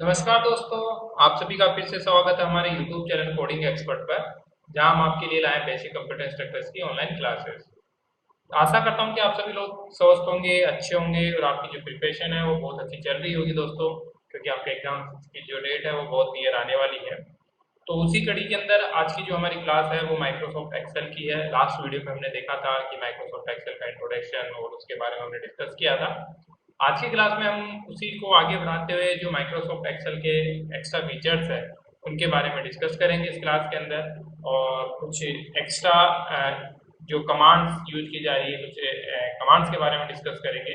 नमस्कार दोस्तों, आप सभी का फिर से स्वागत है हमारे YouTube चैनल कोडिंग एक्सपर्ट पर, जहां हम आपके लिए लाए बेसिक कंप्यूटर इंस्ट्रक्टर्स की ऑनलाइन क्लासेस। आशा करता हूं कि आप सभी लोग स्वस्थ होंगे, अच्छे होंगे और आपकी जो प्रिपरेशन है वो बहुत अच्छी चल रही होगी दोस्तों, क्योंकि आपके एग्जाम की जो डेट है वो बहुत नियर आने वाली है। तो उसी कड़ी के अंदर आज की जो हमारी क्लास है वो माइक्रोसॉफ्ट एक्सेल की है। लास्ट वीडियो में हमने देखा था कि माइक्रोसॉफ्ट एक्सेल का इंट्रोडक्शन और उसके बारे में हमने डिस्कस किया था। आज की क्लास में हम उसी को आगे बढ़ाते हुए जो माइक्रोसॉफ्ट एक्सेल के एक्स्ट्रा फीचर्स है उनके बारे में डिस्कस करेंगे इस क्लास के अंदर, और कुछ एक्स्ट्रा जो कमांड्स यूज की जा रही है, कुछ कमांड्स के बारे में डिस्कस करेंगे।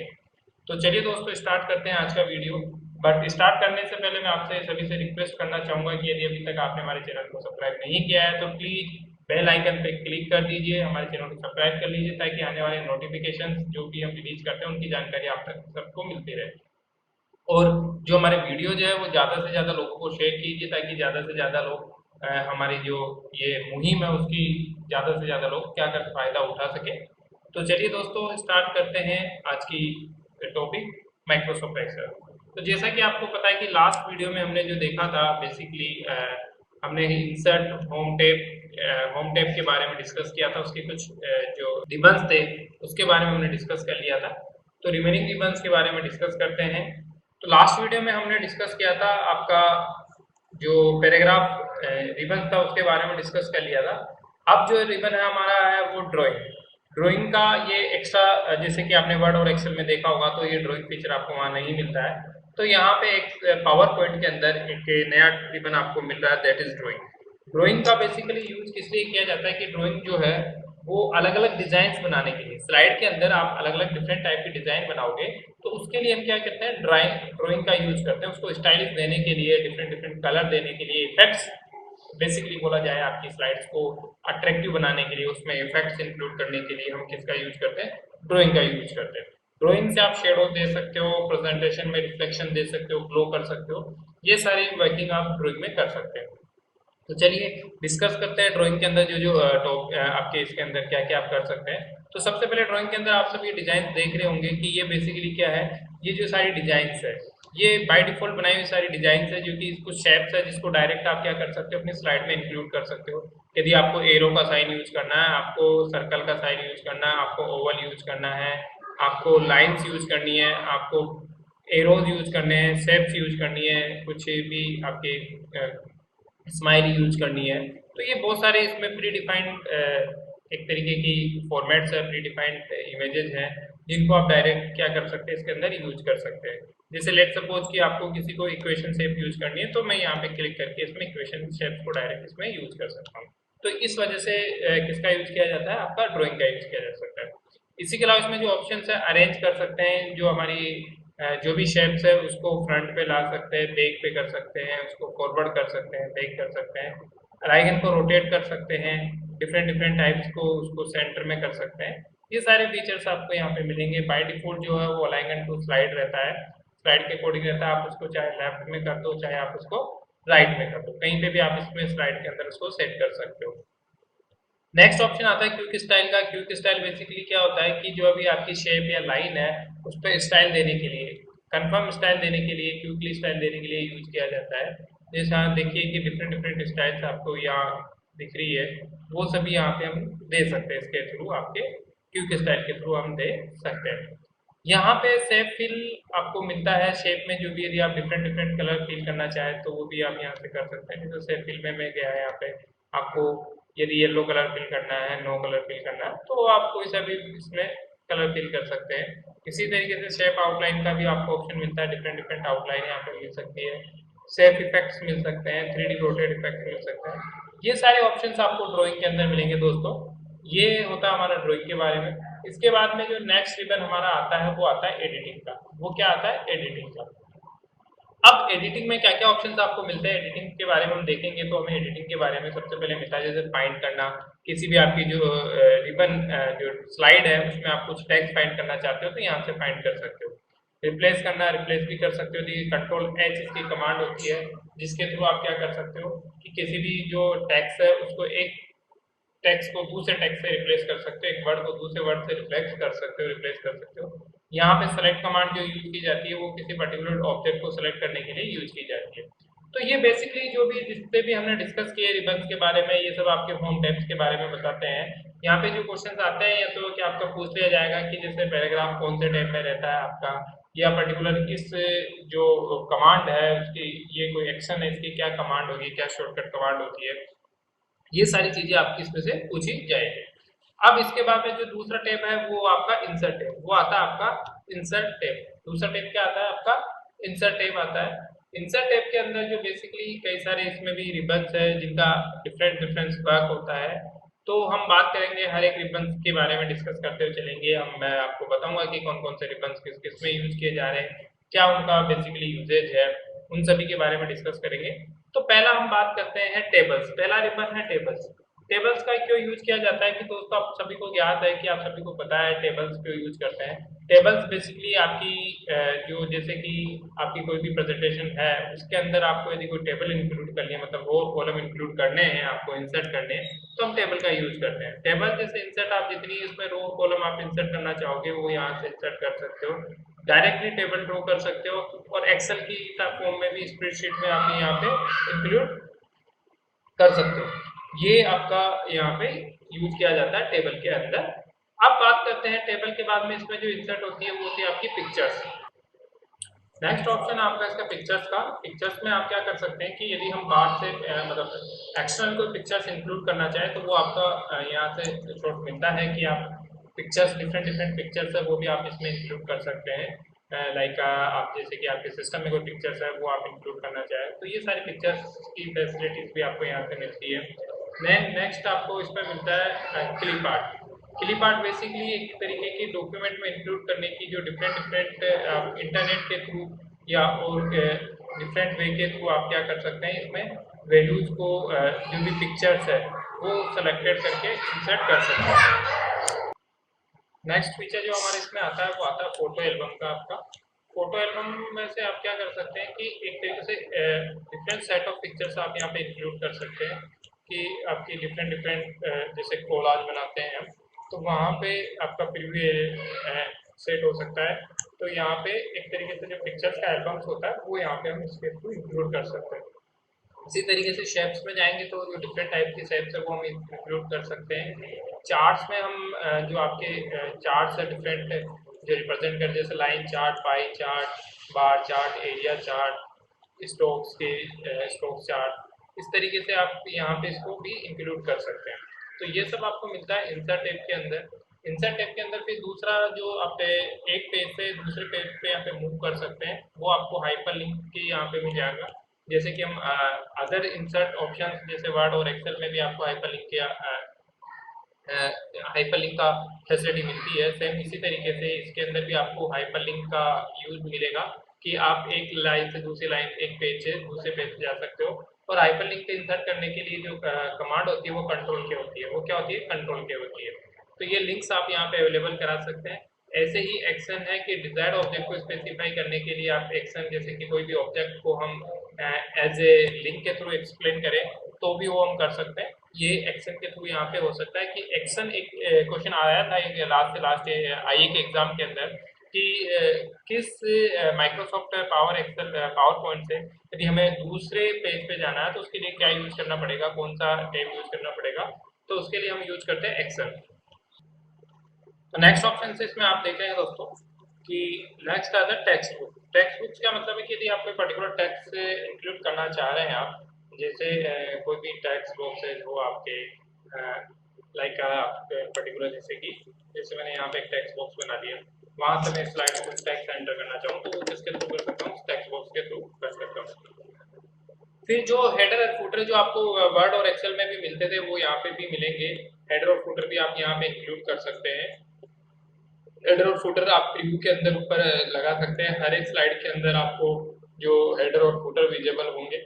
तो चलिए दोस्तों, स्टार्ट करते हैं आज का वीडियो। बट स्टार्ट करने से पहले मैं आपसे सभी से रिक्वेस्ट करना चाहूंगा कि यदि अभी तक आपने हमारे चैनल को सब्सक्राइब नहीं किया है तो प्लीज बेल आइकन पे क्लिक कर दीजिए, हमारे चैनल को सब्सक्राइब कर लीजिए, ताकि आने वाले नोटिफिकेशन जो भी हम रिलीज करते हैं उनकी जानकारी आप तक सबको मिलती रहे। और जो हमारे वीडियोज है वो ज़्यादा से ज़्यादा लोगों को शेयर कीजिए, ताकि ज़्यादा से ज़्यादा लोग हमारी जो ये मुहिम है उसकी ज़्यादा से ज़्यादा लोग क्या कर फ़ायदा उठा सके। तो चलिए दोस्तों, स्टार्ट करते हैं आज की टॉपिक माइक्रोसॉफ्ट एक्सेल। तो जैसा कि आपको पता है कि लास्ट वीडियो में हमने जो देखा था बेसिकली हमने इंसर्ट होम टैब के बारे में डिस्कस किया था। उसके कुछ जो रिबन्स थे उसके बारे में हमने डिस्कस कर लिया था। तो रिमेनिंग रिबन्स के बारे में डिस्कस करते हैं। तो लास्ट वीडियो में हमने डिस्कस किया था आपका जो पैराग्राफ रिबन था उसके बारे में डिस्कस कर लिया था। अब जो रिबन है हमारा है वो ड्राइंग। ड्राइंग का ये एक्स्ट्रा, जैसे कि आपने वर्ड और एक्सेल में देखा होगा, तो ये ड्राइंग फीचर आपको वहाँ नहीं मिलता है। तो यहाँ पे एक पावर पॉइंट के अंदर एक नया रिबन आपको मिल रहा है, दैट इज ड्राइंग। ड्राइंग का बेसिकली यूज किस लिए किया जाता है कि ड्राइंग जो है वो अलग अलग डिजाइन बनाने के लिए, स्लाइड के अंदर आप अलग अलग डिफरेंट टाइप की डिजाइन बनाओगे तो उसके लिए हम क्या करते हैं, ड्राइंग का यूज करते हैं। उसको स्टाइलिश देने के लिए, डिफरेंट डिफरेंट कलर देने के लिए, इफेक्ट्स बेसिकली बोला जाए आपकी स्लाइड्स को अट्रैक्टिव बनाने के लिए, उसमें इफेक्ट्स इंक्लूड करने के लिए हम किसका यूज करते हैं, ड्राइंग का यूज करते हैं। ड्राइंग से आप शेडो दे सकते हो, प्रेजेंटेशन में रिफ्लेक्शन दे सकते हो, ग्लो कर सकते हो, ये सारी वर्किंग आप ड्राइंग में कर सकते हैं। तो चलिए डिस्कस करते हैं ड्राइंग के अंदर जो जो टॉप आपके इसके अंदर क्या क्या आप कर सकते हैं। तो सबसे पहले ड्राइंग के अंदर आप सब ये डिजाइन देख रहे होंगे कि ये बेसिकली क्या है। ये जो सारी डिजाइन्स है ये बाय डिफॉल्ट बनाई हुई सारी डिजाइन्स है, जो कि कुछ शेप्स है जिसको डायरेक्ट आप क्या कर सकते हो, अपनी स्लाइड में इंक्लूड कर सकते हो। यदि आपको एरो का साइन यूज करना है, आपको सर्कल का साइन यूज करना है, आपको ओवल यूज करना है, आपको लाइन्स यूज करनी है, आपको एरोज यूज करने हैं, शेप्स यूज करनी है, कुछ भी आपके स्माइल यूज करनी है। तो ये बहुत सारे इसमें प्री डिफाइंड एक तरीके की फॉर्मेट्स है, प्री डिफाइंड इमेजेस हैं, जिनको आप डायरेक्ट क्या कर सकते हैं इसके अंदर यूज कर सकते हैं। जैसे लेट सपोज कि आपको किसी को इक्वेशन शेप यूज करनी है, तो मैं यहाँ पे क्लिक करके इसमें इक्वेशन शेप्स को डायरेक्ट इसमें यूज कर सकता हूँ। तो इस वजह से किसका यूज किया जाता है, आपका ड्राइंग का यूज किया जा सकता है। इसी के अलावा इसमें जो ऑप्शन है अरेंज कर सकते हैं, जो हमारी जो भी शेप्स है उसको फ्रंट पे ला सकते हैं, बैक पे कर सकते हैं, उसको फॉरवर्ड कर सकते हैं, बैक कर सकते हैं, आइकन को रोटेट कर सकते हैं, डिफरेंट डिफरेंट टाइप्स को उसको सेंटर में कर सकते हैं। ये सारे फीचर्स आपको यहाँ पे मिलेंगे। बाय डिफॉल्ट जो है वो अलाइनमेंट टू स्लाइड रहता है, स्लाइड के अकॉर्डिंग रहता है। आप उसको चाहे लेफ्ट में कर दो, चाहे आप उसको राइट में कर दो, कहीं पे भी आप इसमें स्लाइड के अंदर उसको सेट कर सकते हो। नेक्स्ट ऑप्शन आता है क्विक स्टाइल का। क्विक स्टाइल बेसिकली क्या होता है कि जो अभी आपकी शेप या लाइन है उस पर स्टाइल देने के लिए, कंफर्म स्टाइल देने के लिए, क्विकली स्टाइल देने के लिए यूज किया जाता है। जैसे आप देखिए कि डिफरेंट डिफरेंट स्टाइल्स आपको यहाँ दिख रही है, वो सभी यहाँ पे हम दे सकते हैं, इसके थ्रू आपके क्विक स्टाइल के थ्रू हम दे सकते हैं। यहाँ पे शेप फिल आपको मिलता है, शेप में जो भी यदि आप डिफरेंट डिफरेंट कलर फिल करना चाहें तो वो भी आप यहाँ से कर सकते हैं। जैसे शेप फिल में मैं गया है, यहाँ पे आपको यदि येलो कलर फिल करना है, नो कलर फिल करना है, तो आप कोई सा भी इसमें कलर फिल कर सकते हैं। इसी तरीके से शेप आउटलाइन का भी आपको ऑप्शन मिलता है, डिफरेंट डिफरेंट आउटलाइन यहाँ पे मिल सकती है, शेप इफेक्ट्स मिल सकते हैं, 3D रोटेट इफेक्ट मिल सकते हैं। ये सारे ऑप्शंस आपको ड्राइंग के अंदर मिलेंगे दोस्तों। ये होता है हमारा ड्राइंग के बारे में। इसके बाद में जो नेक्स्ट रिबन हमारा आता है वो आता है एडिटिंग का। वो क्या आता है, एडिटिंग का। अब एडिटिंग में क्या क्या ऑप्शंस आपको मिलते हैं, एडिटिंग के बारे में हम देखेंगे। तो हमें एडिटिंग के बारे में सबसे पहले मिलता है जैसे फाइंड करना, किसी भी आपकी जो रिबन जो स्लाइड है उसमें आप कुछ टेक्स्ट फाइंड करना चाहते हो तो यहाँ से फाइंड कर सकते हो। रिप्लेस करना, रिप्लेस भी कर सकते हो। कंट्रोल एच इसकी कमांड होती है, जिसके थ्रू आप क्या कर सकते हो कि किसी भी जो टेक्स्ट है उसको एक टेक्स्ट को दूसरे टेक्स्ट से रिप्लेस कर सकते हो, एक वर्ड को दूसरे वर्ड से रिप्लेस कर सकते हो, यहाँ पे सेलेक्ट कमांड जो यूज की जाती है वो किसी पर्टिकुलर ऑब्जेक्ट को सेलेक्ट करने के लिए यूज की जाती है। तो ये बेसिकली जो भी जितने भी हमने डिस्कस किए रिबन्स के बारे में, ये सब आपके होम टैब्स के बारे में बताते हैं। यहाँ पे जो क्वेश्चंस आते हैं या तो कि आपका पूछ लिया जाएगा कि जैसे पैराग्राफ कौन से टैब में रहता है आपका, या पर्टिकुलर इस जो कमांड है उसकी ये कोई एक्शन है, इसकी क्या कमांड होगी, क्या शॉर्टकट कमांड होती है, ये सारी चीजें आपकी इसमें से पूछी जाएगी। अब इसके बाद में जो दूसरा टैब है वो आपका इंसर्ट टैब, वो आता है आपका इंसर्ट टैब। दूसरा टैब क्या आता है आपका? इंसर्ट टैब आता है। इंसर्ट टैब के अंदर जो बेसिकली कई सारे इसमें भी रिबन्स है जिनका डिफरेंट डिफरेंट वर्क होता है। तो हम बात करेंगे हर एक रिबन्स के बारे में डिस्कस करते हुए चलेंगे। हम मैं आपको बताऊंगा कि कौन कौन से रिबन्स किस किस में यूज किए जा रहे हैं, क्या उनका बेसिकली यूजेज है, उन सभी के बारे में डिस्कस करेंगे। तो पहला हम बात करते हैं टेबल्स। पहला रिबन है टेबल्स। टेबल्स का क्यों यूज किया जाता है कि दोस्तों आप सभी को ज्ञात है कि आप सभी को पता है टेबल्स क्यों यूज करते हैं। टेबल्स बेसिकली आपकी जो जैसे कि आपकी कोई भी प्रेजेंटेशन है उसके अंदर आपको यदि कोई टेबल इंक्लूड करनी है, मतलब रो कॉलम इंक्लूड करने हैं, आपको इंसर्ट करने हैं, तो हम टेबल का यूज करते हैं। टेबल जैसे इंसर्ट आप जितनी इसमें रो कॉलम आप इंसर्ट करना चाहोगे वो यहाँ से इंसर्ट कर सकते हो, डायरेक्टली टेबल ड्रॉ कर सकते हो, और एक्सेल की फॉर्म में भी स्प्रेडशीट में आप यहाँ पे इंक्लूड कर सकते हो। ये आपका यहाँ पे यूज किया जाता है टेबल के अंदर। अब बात करते हैं टेबल के बाद में इसमें जो इंसर्ट होती है वो होती है आपकी पिक्चर्स। नेक्स्ट ऑप्शन आपका इसका पिक्चर्स का। पिक्चर्स में आप क्या कर सकते हैं कि यदि हम बाहर से मतलब एक्सटर्नल कोई पिक्चर्स इंक्लूड करना चाहें तो वो आपका यहाँ से छूट मिलता है कि आप पिक्चर्स डिफरेंट डिफरेंट पिक्चर्स है वो भी आप इसमें इंक्लूड कर सकते हैं। लाइक आप जैसे कि आपके सिस्टम में कोई पिक्चर्स है वो आप इंक्लूड करना चाहें तो ये सारी पिक्चर्स की फैसिलिटीज भी आपको यहाँ से मिलती है। नेक्स्ट आपको इसमें मिलता है clip art. Clip art basically एक तरीके की डॉक्यूमेंट में इंक्लूड करने की जो डिफरेंट डिफरेंट इंटरनेट के थ्रू या और डिफरेंट वे के थ्रू आप क्या कर सकते हैं इसमें वैल्यूज को जो भी पिक्चर्स है वो सेलेक्टेड करके इंसर्ट कर सकते हैं। नेक्स्ट फीचर जो हमारे इसमें आता है वो आता है फोटो एल्बम का आपका। फोटो एल्बम में से आप क्या कर सकते हैं कि एक तरीके से डिफरेंट सेट ऑफ पिक्चर्स आप यहाँ पे इंक्लूड कर सकते हैं कि आपकी डिफरेंट डिफरेंट जैसे कोलाज बनाते हैं हम, तो वहाँ पे आपका प्रीव्यू सेट हो सकता है। तो यहाँ पे एक तरीके से जो पिक्चर्स का एल्बम्स होता है वो यहाँ पे हम इसके थ्रू इंक्लूड कर सकते हैं। इसी तरीके से शेप्स में जाएंगे तो जो डिफरेंट टाइप की शेप्स है वो हम इंक्लूड कर सकते हैं। चार्ट्स में हम जो आपके चार्ट्स है डिफरेंट जो रिप्रेजेंट कर, जैसे line chart, pie chart, bar chart, area chart, stocks के स्टॉक चार्ट, इस तरीके से आप यहाँ पे इसको भी इंक्लूड कर सकते हैं। तो ये सब आपको मिलता है इंसर्ट टैब के अंदर। इंसर्ट टैब के अंदर फिर दूसरा जो आप एक पेज से दूसरे पेज पे यहाँ पे मूव कर सकते हैं वो आपको हाइपर लिंक के यहाँ पे मिल जाएगा। जैसे कि हम अदर इंसर्ट ऑप्शन जैसे वर्ड और एक्सेल में भी आपको हाइपरलिंक या हाइपरलिंक का फैसिलिटी मिलती है, सेम इसी तरीके से इसके अंदर भी आपको हाइपरलिंक का यूज मिलेगा कि आप एक लाइन से दूसरी लाइन, एक पेज से दूसरे पेज पे जा सकते हो। और हाइपरलिंक के इंसर्ट करने के लिए जो कमांड होती है वो कंट्रोल के होती है। वो क्या होती है? कंट्रोल के होती है। तो ये लिंक्स आप यहाँ पे अवेलेबल करा सकते हैं। ऐसे ही एक्शन है कि डिजायर्ड ऑब्जेक्ट को स्पेसिफाई करने के लिए आप एक्शन जैसे कि कोई भी ऑब्जेक्ट को हम एज ए लिंक के थ्रू एक्सप्लेन करें तो भी वो हम कर सकते हैं। ये एक्शन के थ्रू यहाँ पे हो सकता है कि एक्शन एक क्वेश्चन आया था एक लास्ट से लास्ट आईए के एग्जाम के अंदर कि किस Microsoft power Excel PowerPoint से यदि हमें दूसरे पेज पे जाना है तो उसके लिए क्या यूज करना पड़ेगा, कौन सा टैब यूज करना पड़ेगा, तो उसके लिए हम यूज करते हैं एक्सेल। तो नेक्स्ट ऑप्शन से इसमें आप देख रहे हैं दोस्तों कि नेक्स्ट आता है टेक्स्ट बुक। टेक्स्ट बुक का मतलब है कि यदि आप कोई पर्टिकुलर टेक्स्ट इंक्लूड करना चाह रहे हैं आप, जैसे कोई भी टेक्स्ट बॉक्सेज हो आपके लाइक पर्टिकुलर जैसे कि जैसे मैंने यहाँ पे एक टेक्स्ट बॉक्स बना दिया, वहां से मैं स्लाइड में कुछ टेक्स्ट एंटर करना चाहूँ तो वो किसके थ्रू कर सकता हूँ? टेक्स्ट बॉक्स के थ्रू कर सकता हूँ। फिर जो हेडर और फुटर जो आपको वर्ड और एक्सेल में भी मिलते थे वो यहाँ पे भी मिलेंगे। हेडर और फुटर भी आप यहाँ पे इंक्लूड कर सकते हैं। हेडर और फुटर आप प्रीव्यू के अंदर ऊपर लगा सकते हैं। हर एक स्लाइड के अंदर आपको जो हेडर और फुटर विजिबल होंगे।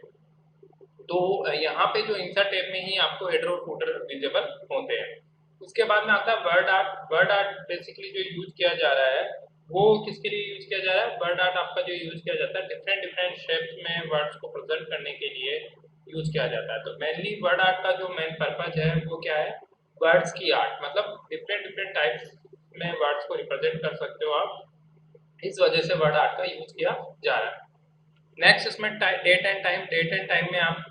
तो यहाँ पे जो इंसर्ट टैब में ही आपको हेडर और फुटर विजिबल होते हैं। उसके बाद में आता है word art. Word art basically जो यूज किया जा रहा है वो किसके लिए यूज किया जा रहा है? वर्ड आर्ट आपका जो यूज किया जाता है डिफरेंट डिफरेंट शेप्स में वर्ड्स को प्रेजेंट करने के लिए यूज किया जाता है। तो मेनली वर्ड आर्ट का जो मेन पर्पज है वो क्या है? वर्ड्स की आर्ट, मतलब डिफरेंट डिफरेंट टाइप्स में वर्ड्स को रिप्रेजेंट कर सकते हो आप इस वजह से वर्ड आर्ट का यूज किया जा रहा है। नेक्स्ट इसमें date and time. Date and time में आप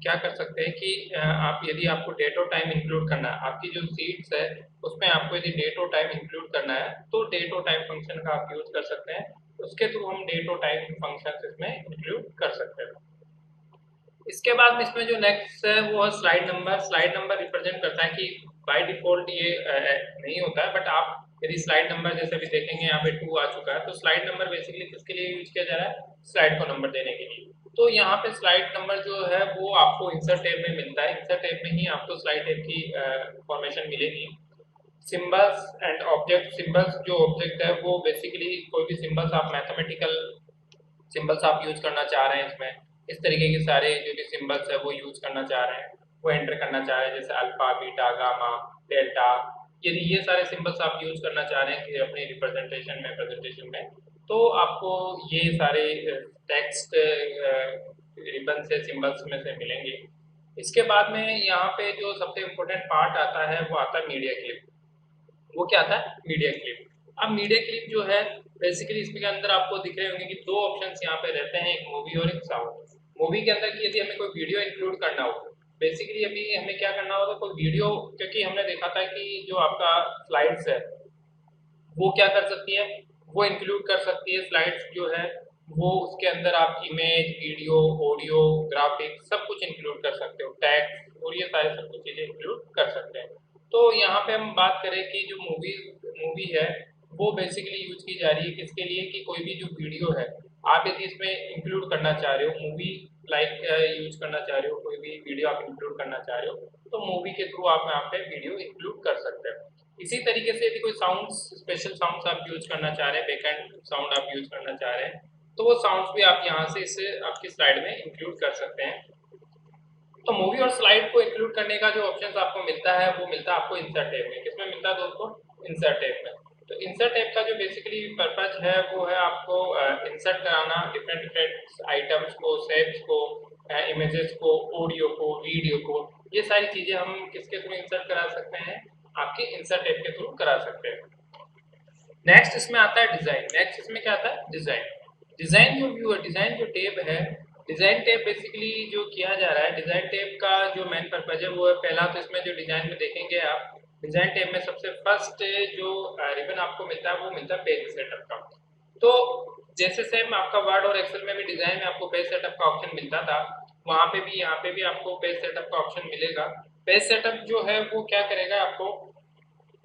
क्या कर सकते हैं कि आप यदि आपको डेट और टाइम इंक्लूड करना है, आपकी जो सीट्स है उसमें आपको यदि डेट और टाइम इंक्लूड करना है तो डेट और टाइम फंक्शन का आप यूज कर सकते हैं। उसके थ्रू हम डेट और टाइम फंक्शन इसमें इंक्लूड कर सकते हैं। इसके बाद में इसमें जो नेक्स्ट है वो है slide number. Slide number represent करता है कि बाय डिफॉल्ट ये नहीं होता है, बट आप यदि स्लाइड नंबर जैसे भी देखेंगे यहाँ पे 2 आ चुका है, तो स्लाइड नंबर बेसिकली किसके लिए यूज किया जा रहा है? स्लाइड को नंबर देने के लिए। तो यहाँ पे स्लाइड नंबर जो है वो आपको इंसर्ट टैब में मिलता है। इंसर्ट टैब में ही आपको स्लाइड टैब की इंफॉर्मेशन मिलेगी। Symbols and object. सिंबल्स जो ऑब्जेक्ट है वो बेसिकली कोई भी सिंबल्स आप मैथमेटिकल सिंबल्स आप यूज करना चाह रहे हैं इसमें, इस तरीके के सारे जो भी सिंबल्स है वो यूज करना चाह रहे हैं, वो एंटर करना चाह रहे हैं, जैसे अल्फा, बीटा, गामा, डेल्टा। यदि ये सारे सिंबल्स आप यूज करना चाह रहे हैं कि अपनी रिप्रेजेंटेशन में, प्रेजेंटेशन में, तो आपको ये सारे टेक्स्ट रिबन से, सिंबल्स में से मिलेंगे। इसके बाद में यहाँ पे जो सबसे इम्पोर्टेंट पार्ट आता है वो आता है मीडिया क्लिप। वो क्या था? Media clip. अब मीडिया क्लिप जो है बेसिकली इसके अंदर आपको दिख रहे होंगे कि दो ऑप्शंस यहाँ पे रहते हैं, एक मूवी और एक साउंड। मूवी के अंदर की यदि हमें कोई वीडियो इंक्लूड करना हो, बेसिकली अभी हमें क्या करना होगा, कोई वीडियो, क्योंकि हमने देखा था कि जो आपका स्लाइड्स है वो क्या कर सकती है, वो इंक्लूड कर सकती है स्लाइड्स जो है वो, उसके अंदर आप इमेज, वीडियो, ऑडियो, ग्राफिक्स सब कुछ इंक्लूड कर सकते हो, टैक्स और ये सारे सब कुछ चीजें इंक्लूड कर सकते हैं। तो यहाँ पे हम बात करें कि जो मूवी है वो बेसिकली यूज की जा रही है किसके लिए, कि कोई भी जो वीडियो है आप यदि इसमें इंक्लूड करना चाह रहे हो, मूवी लाइक यूज करना चाह रहे हो, कोई भी वीडियो आप इंक्लूड करना चाह रहे हो, तो मूवी के थ्रू आप यहाँ पे वीडियो इंक्लूड कर सकते हैं। इसी तरीके से यदि कोई साउंड्स, स्पेशल साउंड्स आप यूज करना चाह रहे हैं, बैकएंड साउंड आप यूज करना चाह रहे हैं, तो वो साउंड्स भी आप यहाँ से इस आपकी स्लाइड में इंक्लूड कर सकते हैं। तो मूवी और स्लाइड को इंक्लूड करने का जो ऑप्शन आपको मिलता है वो मिलता है आपको इंसर्ट टैब में। किसमें मिलता है दोस्तों? इंसर्ट टैब में। तो इंसर्ट टैब का जो बेसिकली पर्पज है वो है आपको इंसर्ट कराना डिफरेंट डिफरेंट आइटम्स को, शेप्स को, इमेजेस को, ऑडियो को, वीडियो को। ये सारी चीजें हम किसके थ्रू इंसर्ट करा सकते हैं? आपके इंसर्ट टैब के थ्रू करा सकते हैं। नेक्स्ट इसमें आता है डिजाइन। नेक्स्ट इसमें क्या आता है? डिजाइन। डिजाइन जो व्यू है, डिजाइन जो टैब है, डिजाइन टैब बेसिकली जो किया जा रहा है, डिजाइन टैब का जो मेन पर्पज है वो है, पहला तो इसमें जो डिजाइन में देखेंगे आप, डिजाइन टैब में सबसे फर्स्ट जो रिबन आपको मिलता है वो मिलता है पेज सेटअप का। तो जैसे सेम आपका वर्ड और एक्सेल में भी डिजाइन में आपको पेज सेटअप का ऑप्शन मिलता था, वहां पे भी यहाँ पे भी आपको पेज सेटअप का ऑप्शन मिलेगा। पेज सेटअप जो है वो क्या करेगा, आपको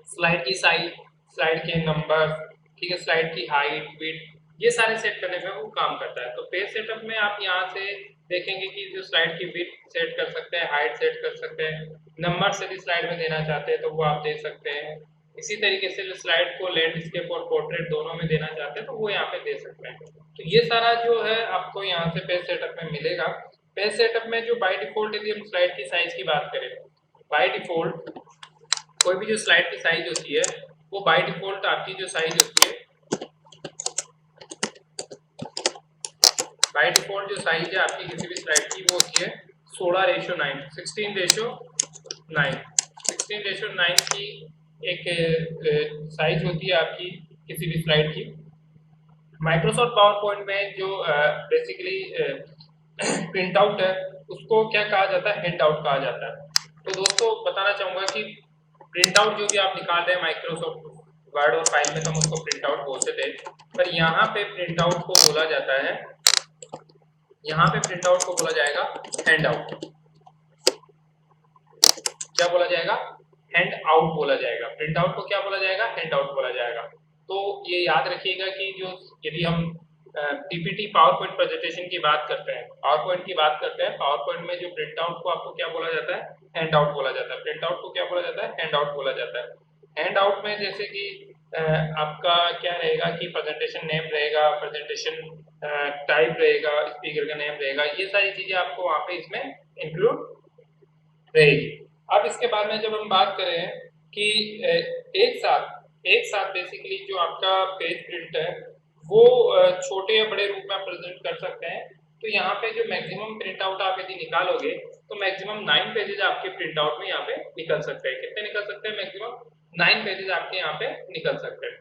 स्लाइड की साइज, स्लाइड के नंबर, ठीक है, स्लाइड की हाइट, विड्थ, ये सारे सेट करने में वो काम करता है। तो पेज सेटअप में आप यहाँ से देखेंगे कि जो स्लाइड की विड्थ सेट कर सकते हैं, हाइट सेट कर सकते हैं, नंबर यदि स्लाइड में देना चाहते हैं तो वो आप दे सकते हैं। इसी तरीके से जो स्लाइड को लैंडस्केप और पोर्ट्रेट दोनों में देना चाहते हैं तो वो यहाँ पे दे सकते हैं। तो ये सारा जो है आपको यहाँ से पेज सेटअप में मिलेगा। पेज सेटअप में जो बाय डिफॉल्ट यदि हम स्लाइड की साइज की बात करें, बाय डिफॉल्ट कोई भी जो स्लाइड की साइज होती है वो बाय डिफॉल्ट आपकी जो साइज होती है, बाय डिफॉल्ट जो साइज है आपकी किसी भी स्लाइड की वो होती है 16:9, 16:9, 16:9 की एक साइज होती है आपकी किसी भी स्लाइड की। माइक्रोसॉफ्ट पावर पॉइंट में जो बेसिकली प्रिंट आउट है उसको क्या कहा जाता है? हैंड आउट कहा जाता है। तो दोस्तों बताना चाहूंगा कि प्रिंट आउट जो भी आप निकाल रहे हैं माइक्रोसॉफ्ट वर्ड और फाइल में, तो हम उसको प्रिंट आउट बोलते थे, पर यहाँ पे प्रिंट आउट को बोला जाता है, यहाँ पे प्रिंट आउट को बोला जाएगा हैंड आउट। क्या बोला जाएगा? हैंड आउट बोला जाएगा। प्रिंट आउट को क्या बोला जाएगा? हैंड आउट बोला जाएगा। तो ये याद रखिएगा कि जो यदि हम पीपीटी पावर पॉइंट प्रेजेंटेशन की बात करते हैं, पावर पॉइंट की बात करते हैं, पावर पॉइंट में जो प्रिंट आउट को आपको क्या बोला जाता है? हैंड आउट बोला जाता है। प्रिंट आउट को क्या बोला जाता है? हैंड आउट बोला जाता है। हैंड आउट में जैसे कि आपका क्या रहेगा कि प्रेजेंटेशन नेम रहेगा, प्रेजेंटेशन टाइप रहेगा, स्पीकर का नेम रहेगा, ये सारी चीजें आपको वहाँ पे इसमें इंक्लूड रहेगी। अब इसके बाद में जब हम बात करें कि एक साथ बेसिकली जो आपका पेज प्रिंट है वो छोटे या बड़े रूप में आप प्रेजेंट कर सकते हैं। तो यहाँ पे जो मैक्सिमम प्रिंट आउट आप यदि निकालोगे तो मैक्सिमम 9 पेजेस आपके प्रिंट आउट में यहाँ पे निकल सकते हैं। कितने निकल सकते हैं? मैक्सिमम 9 पेजेस आपके यहाँ पे निकल सकते हैं।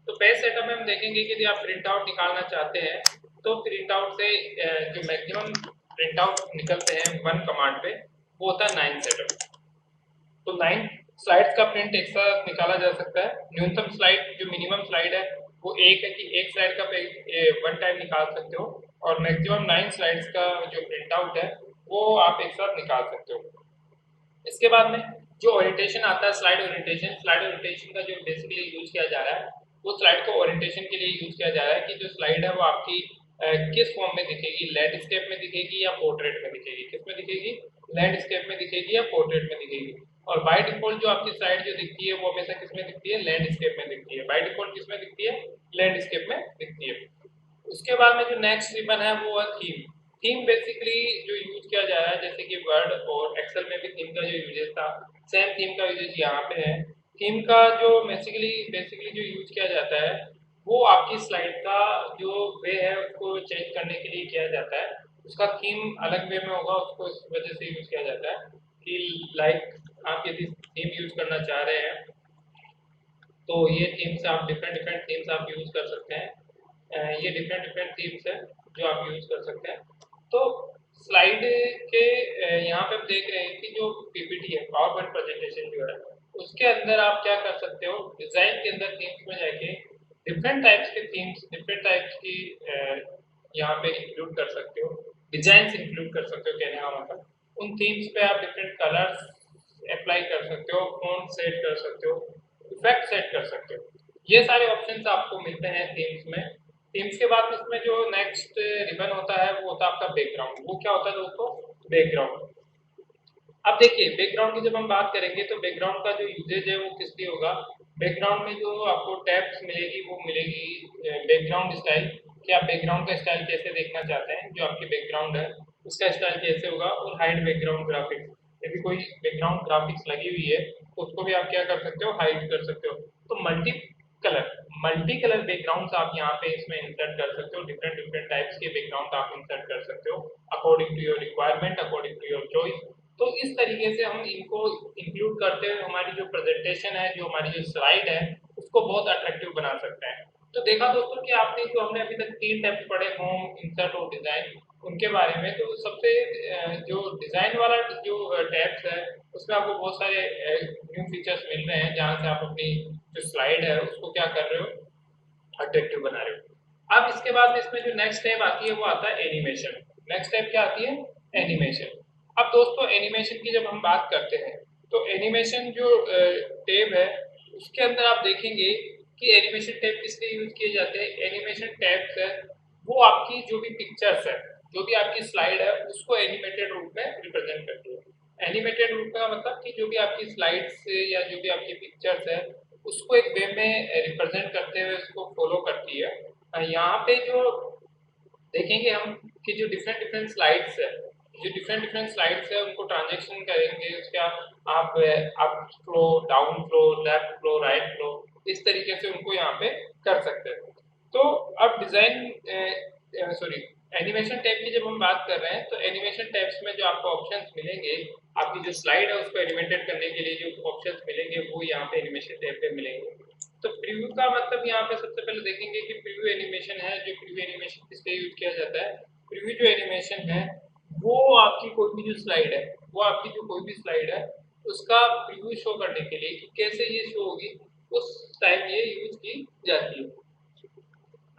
तो पेज सेटअप में हम देखेंगे कि यदि आप प्रिंट आउट निकालना चाहते हैं तो प्रिंट आउट से जो मैक्सिमम प्रिंट आउट निकलते हैं वन कमांड पे वो होता है 9 सेटअप। तो 9 स्लाइड्स का प्रिंट एक साथ निकाला जा सकता है। न्यूनतम स्लाइड जो मिनिमम स्लाइड है वो एक है कि एक स्लाइड का वन टाइम निकाल सकते हो, और मैक्सिमम 9 स्लाइड्स का जो प्रिंट आउट है वो आप एक साथ निकाल सकते हो। इसके बाद में जो ओरिएंटेशन आता है, स्लाइड ओरिएंटेशन का जो बेसिकली यूज किया जा रहा है वो स्लाइड को ओरिएंटेशन के लिए यूज किया जा रहा है कि जो स्लाइड है वो आपकी किस फॉर्म में दिखेगी, लैंडस्केप में दिखेगी या पोर्ट्रेट में दिखेगी। किस में दिखेगी? लैंडस्केप में दिखेगी या पोर्ट्रेट में दिखेगी। और बाय डिफॉल्ट जो आपकी स्लाइड जो दिखती है वो हमेशा किस में दिखती है? लैंडस्केप में दिखती है। बाय डिफॉल्ट किस में दिखती है? लैंडस्केप में दिखती है। उसके बाद में जो नेक्स्ट रिबन है वो है थीम। थीम बेसिकली जो यूज किया जा रहा है, जैसे कि वर्ड और एक्सेल में भी थीम का जो यूजेस था, सेम थीम का यूजेस यहाँ पे है। थीम का जो बेसिकली जो यूज किया जाता है वो आपकी स्लाइड का जो वे है उसको चेंज करने के लिए किया जाता है। उसका थीम अलग वे में होगा, उसको इस वजह से यूज किया जाता है कि लाइक आप यदि थीम यूज करना चाह रहे हैं तो ये थीम्स आप डिफरेंट थीम्स आप यूज कर सकते हैं। ये डिफरेंट थीम्स है जो आप यूज कर सकते हैं। तो स्लाइड के यहाँ पे हम देख रहे हैं कि जो पीपीटी है, पावर पॉइंट प्रेजेंटेशन जो है, उसके अंदर आप क्या कर सकते हो, डिजाइन के अंदर थीम्स में जाके डिफरेंट टाइप्स के थीम्स, डिफरेंट टाइप्स की यहाँ पे इंक्लूड कर सकते हो, डिजाइन इंक्लूड कर सकते हो। कहने का मतलब उन थीम्स पे आप डिफरेंट कलर्स अप्लाई कर सकते हो, फॉन्ट सेट कर सकते हो, इफेक्ट सेट कर सकते हो। ये सारे ऑप्शंस आपको मिलते हैं थीम्स में। थीम्स के बाद इसमें जो नेक्स्ट रिबन होता है वो होता है आपका बैकग्राउंड। वो क्या होता है दोस्तों? बैकग्राउंड। अब देखिए बैकग्राउंड की जब हम बात करेंगे तो बैकग्राउंड का जो यूजेज है वो किस लिए होगा। बैकग्राउंड में जो आपको टैब्स मिलेगी वो मिलेगी बैकग्राउंड स्टाइल, कि आप बैकग्राउंड का स्टाइल कैसे देखना चाहते हैं, जो आपकी बैकग्राउंड है उसका स्टाइल कैसे होगा। और हाइड बैकग्राउंड ग्राफिक्स, यदि कोई बैकग्राउंड ग्राफिक्स लगी हुई है तो उसको भी आप क्या कर सकते हो? हाइड कर सकते हो। तो मल्टी कलर बैकग्राउंड्स आप यहाँ पे इसमें इंसर्ट कर सकते हो। डिफरेंट टाइप्स के बैकग्राउंड आप इंसर्ट कर सकते हो according to your requirement, according to your choice. तो इस तरीके से हम इनको इंक्लूड करते हुए हमारी जो प्रेजेंटेशन है, जो हमारी जो स्लाइड है, उसको बहुत अट्रैक्टिव बना सकते हैं। तो देखा दोस्तों कि आपने जो हमने अभी तक 3 टैब्स पढ़े, होम, इंसर्ट और डिजाइन, उनके बारे में। तो सबसे जो डिजाइन वाला जो टैब्स है उसमें आपको बहुत सारे न्यू फीचर्स मिल रहे हैं, जहाँ से आप अपनी जो स्लाइड है उसको क्या कर रहे हो? अट्रैक्टिव बना रहे हो। अब इसके बाद इसमें जो नेक्स्ट टैब आती है वो आता है एनिमेशन। नेक्स्ट टैब क्या आती है? एनिमेशन। अब दोस्तों एनिमेशन की जब हम बात करते हैं तो एनिमेशन जो टैब है उसके अंदर आप देखेंगे कि एनिमेशन टैब किस लिए यूज किए जाते हैं। एनिमेशन टैब्स है वो आपकी जो भी पिक्चर्स है, जो भी आपकी स्लाइड है उसको एनिमेटेड रूप में रिप्रेजेंट करती है। एनिमेटेड रूप का मतलब कि जो भी आपकी स्लाइड्स या जो भी आपकी पिक्चर्स है उसको एक वे में रिप्रेजेंट करते हुए उसको फॉलो करती है। यहाँ पे जो देखेंगे हम कि जो डिफरेंट स्लाइड्स है, जो डिफरेंट स्लाइड्स है उनको ट्रांजेक्शन करेंगे, उसका आप up flow, down flow, left flow, right flow, इस तरीके से उनको यहाँ पे कर सकते हैं। तो अब डिजाइन सॉरी एनिमेशन टैब की जब हम बात कर रहे हैं तो एनिमेशन टैब्स में जो आपको ऑप्शंस मिलेंगे, आपकी जो स्लाइड है उसको एनिमेटेड करने के लिए जो ऑप्शंस मिलेंगे वो यहाँ पे एनिमेशन टैब पे मिलेंगे। तो प्रीव्यू का मतलब यहाँ पे सबसे पहले देखेंगे कि प्रीव्यू एनिमेशन है। जो प्रीव्यू एनिमेशन किस लिए यूज किया जाता है? प्रीव्यू जो एनिमेशन है वो आपकी कोई भी जो स्लाइड है, वो आपकी जो कोई भी स्लाइड है उसका प्रीव्यू शो करने के लिए कि कैसे ये शो होगी उस टाइम ये यूज की जाती है।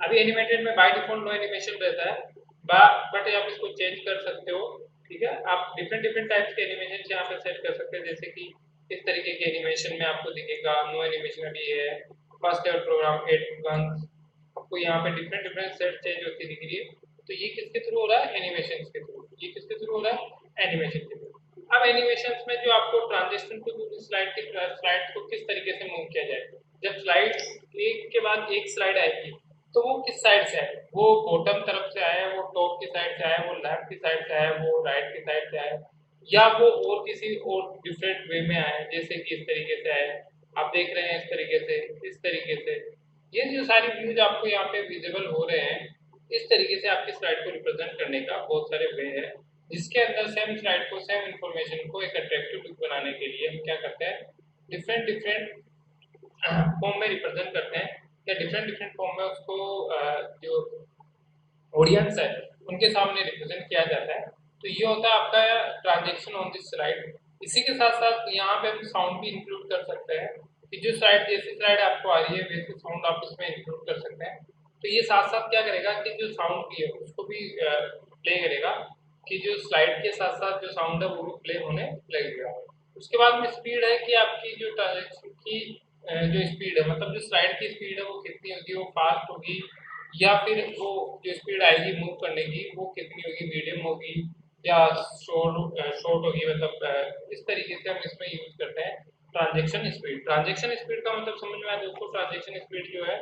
अभी एनिमेटेड में बाय डिफॉल्ट नो एनिमेशन रहता है, बट आप इसको चेंज कर सकते हो। ठीक है, आप डिफरेंट टाइप्स के एनिमेशन यहाँ पे सेट कर सकते हैं। जैसे कि इस तरीके के एनिमेशन में आपको दिखेगा नो एनिमेशन अभी है, फर्स्ट लेवल प्रोग्राम एडवांस, आपको यहाँ पे डिफरेंट सेट चेंज होती दिख रही है। तो ये किसके थ्रू हो रहा है? एनिमेशन के थ्रू। ये किसके थ्रू हो रहा है? एनिमेशन के थ्रू। अब एनिमेशन में जो आपको ट्रांजिशन टू स्लाइड को किस तरीके से मूव किया जाए, जब स्लाइड एक के बाद एक स्लाइड आएगी तो वो किस साइड से आए, वो बॉटम तरफ से आए, वो टॉप की साइड से आए, वो लेफ्ट की साइड से आए, वो राइट की साइड से आए, या वो और किसी और डिफरेंट वे में आए, जैसे कि इस तरीके से आए, आप देख रहे हैं इस तरीके से, इस तरीके से। ये जो सारी व्यूज आपको यहाँ पे विजिबल हो रहे हैं, इस तरीके से आपकी स्लाइड को रिप्रेजेंट करने का बहुत सारे वे है, जिसके अंदर सेम स्लाइड को, सेम इंफॉर्मेशन को एक अट्रैक्टिव लुक बनाने के लिए हम क्या करते हैं? डिफरेंट फॉर्म में रिप्रेजेंट करते हैं। या डिफरेंट डिफरेंट फॉर्म में उसको जो ऑडियंस है उनके सामने रिप्रेजेंट किया जाता है। तो ये होता है आपका ट्रांजेक्शन ऑन दिस स्लाइड। इसी के साथ साथ यहाँ पे हम साउंड भी इंक्लूड कर सकते हैं कि जो स्लाइड जैसी स्लाइड आपको आ रही है वैसे साउंड आप इसमें इंक्लूड कर सकते हैं। तो ये साथ साथ क्या करेगा कि जो साउंड भी है उसको भी प्ले करेगा, कि जो स्लाइड के साथ साथ जो साउंड है वो भी प्ले होने लगेगा। उसके बाद में स्पीड है कि आपकी जो ट्रांजेक्शन की जो स्पीड है, मतलब जो स्लाइड की स्पीड है वो कितनी होगी, वो फास्ट होगी या फिर वो जो स्पीड आएगी मूव करने की वो कितनी होगी, मीडियम होगी या शॉर्ट होगी। मतलब इस तरीके से हम इसमें यूज करते हैं ट्रांजेक्शन स्पीड। ट्रांजेक्शन स्पीड का मतलब समझ में आया दोस्तों, ट्रांजेक्शन स्पीड जो है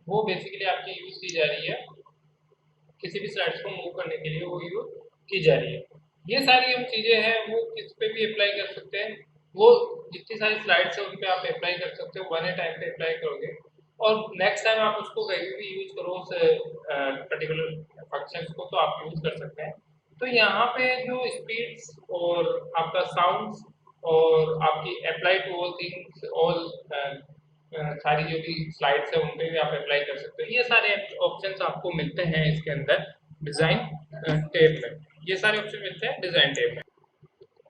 वो बेसिकली आपकी यूज की जा रही है किसी भी स्लाइड्स को मूव करने के लिए, वो यूज की जा रही है। ये सारी हम चीजें हैं वो किस पे भी अप्लाई कर सकते हैं। वो जितनी सारी स्लाइड्स है उन पे आप अप्लाई कर सकते हो, वन ए टाइम पे अप्लाई करोगे और नेक्स्ट टाइम आप उसको कहीं भी यूज करो उस पर्टिकुलर फंक्शंस को तो आप यूज कर सकते हैं। तो यहाँ पे जो स्पीड्स और आपका साउंड्स और आपकी apply to all things all सारी जो भी स्लाइड्स है उन पे भी आप अप्लाई कर सकते हो। ये सारे ऑप्शंस आपको मिलते हैं इसके अंदर डिजाइन टैब में, ये सारे ऑप्शन मिलते हैं डिजाइन टैब में।